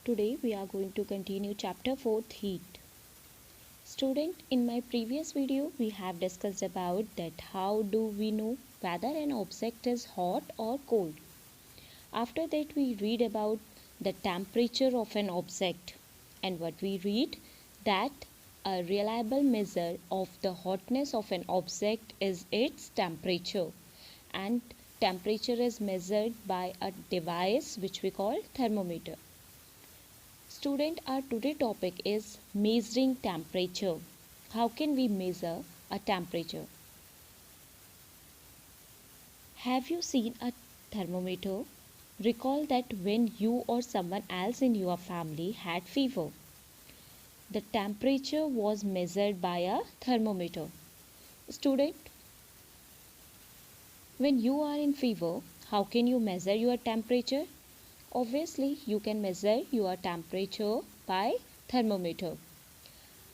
Today we are going to continue chapter 4th heat. Student, in my previous video we have discussed about that how do we know whether an object is hot or cold. After that we read about the temperature of an object, and what we read that a reliable measure of the hotness of an object is its temperature, and temperature is measured by a device which we call thermometer. Student, our today topic is measuring temperature. How can we measure a temperature? Have you seen a thermometer? Recall that when you or someone else in your family had fever, the temperature was measured by a thermometer. Student, when you are in fever, how can you measure your temperature? Obviously, you can measure your temperature by thermometer.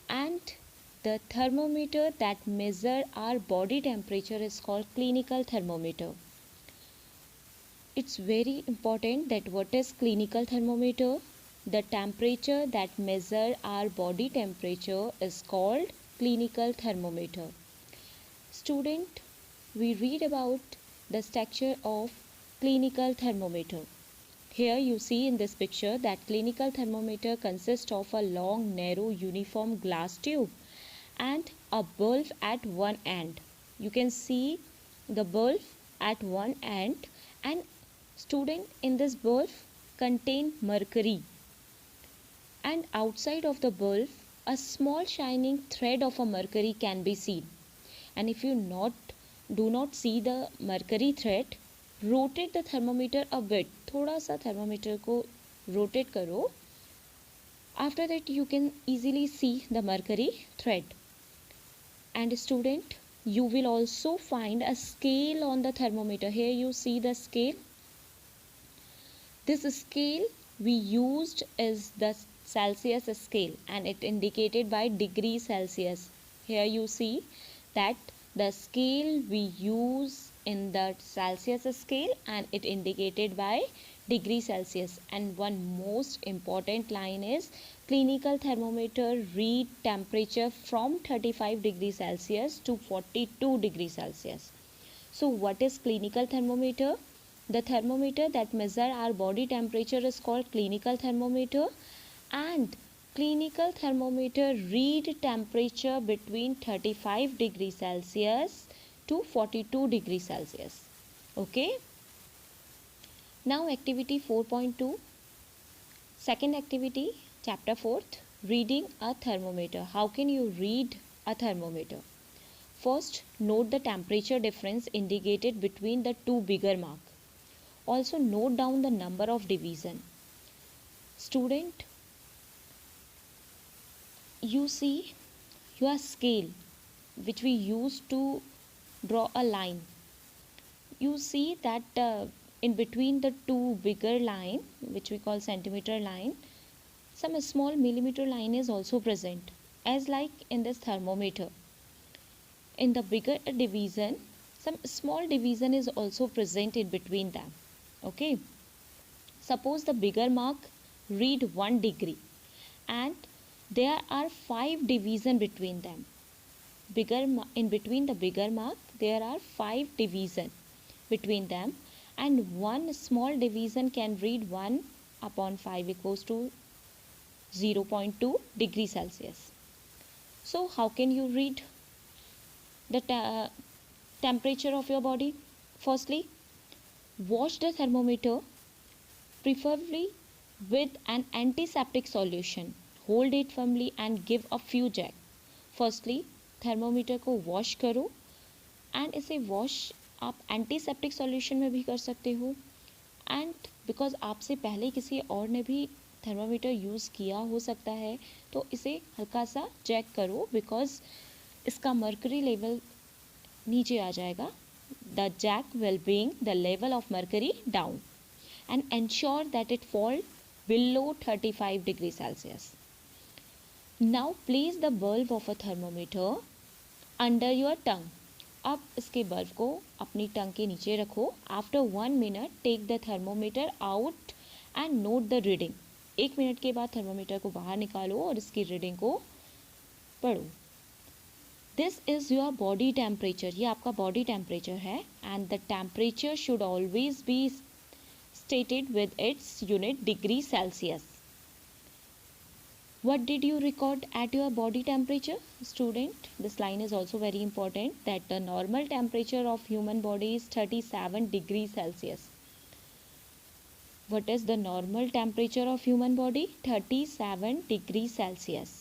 And the thermometer that measures our body temperature is called clinical thermometer. It's very important that what is clinical thermometer? The temperature that measures our body temperature is called clinical thermometer. Student, we read about the structure of clinical thermometer. Here you see in this picture that clinical thermometer consists of a long, narrow, uniform glass tube and a bulb at one end. You can see the bulb at one end, and student, in this bulb contain mercury, and outside of the bulb a small shining thread of a mercury can be seen. And if you do not see the mercury thread, rotate the thermometer a bit. थोड़ा सा thermometer को rotate करो. After that you can easily see the mercury thread. And student, you will also find a scale on the thermometer. Here you see the scale. This scale we used is the Celsius scale, and it indicated by degree Celsius. Here you see that the scale we use in the Celsius scale, and it indicated by degree Celsius. And one most important line is clinical thermometer read temperature from 35 degrees Celsius to 42 degrees Celsius. So what is clinical thermometer? The thermometer that measures our body temperature is called clinical thermometer, and clinical thermometer read temperature between 35 degrees Celsius to 42 degrees Celsius. Okay. Now activity 4.2. Second activity, chapter 4th, reading a thermometer. How can you read a thermometer? First, note the temperature difference indicated between the two bigger marks. Also note down the number of division. Student, you see your scale which we use to draw a line. You see that in between the two bigger line, which we call centimeter line, some small millimeter line is also present, as like in this thermometer. In the bigger division, some small division is also present in between them. Okay. Suppose the bigger mark read 1 degree and there are 5 division between them. In between the bigger mark there are 5 division between them, and one small division can read 1 upon 5 equals to 0.2 degrees Celsius. So how can you read the temperature of your body? Firstly, wash the thermometer, preferably with an antiseptic solution. Hold it firmly and give a few jack. Firstly, thermometer को wash करो, and इसे wash आप antiseptic solution में भी कर सकते हो, and because आपसे पहले किसी और ने भी थर्मामीटर यूज़ किया हो सकता है, तो इसे हल्का सा चेक करो, बिकॉज इसका मर्करी लेवल नीचे आ जाएगा. The jack will bring the level of mercury down and ensure that it fall below 35 degrees Celsius. Now place the bulb of a thermometer under your tongue. अब इसके bulb को अपनी टंग के नीचे रखो. After 1 minute take the thermometer out and note the reading. 1 minute के बाद thermometer को बाहर निकालो और इसकी रीडिंग को पढ़ो। This is your body temperature, ये आपका बॉडी टेम्परेचर है। And the temperature should always be stated with its unit degree Celsius. What did you record at your body temperature, student? This line is also very important, that the normal temperature of human body is 37 degrees Celsius. What is the normal temperature of human body? 37 degrees Celsius.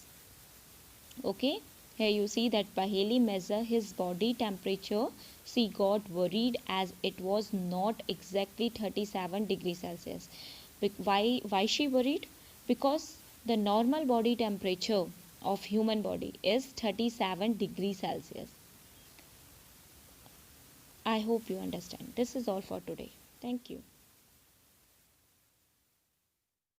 Okay, here you see that Paheli measure his body temperature. She got worried as it was not exactly 37 degrees Celsius. Why she worried? Because the normal body temperature of human body is 37 degrees Celsius. I hope you understand. This is all for today. Thank you.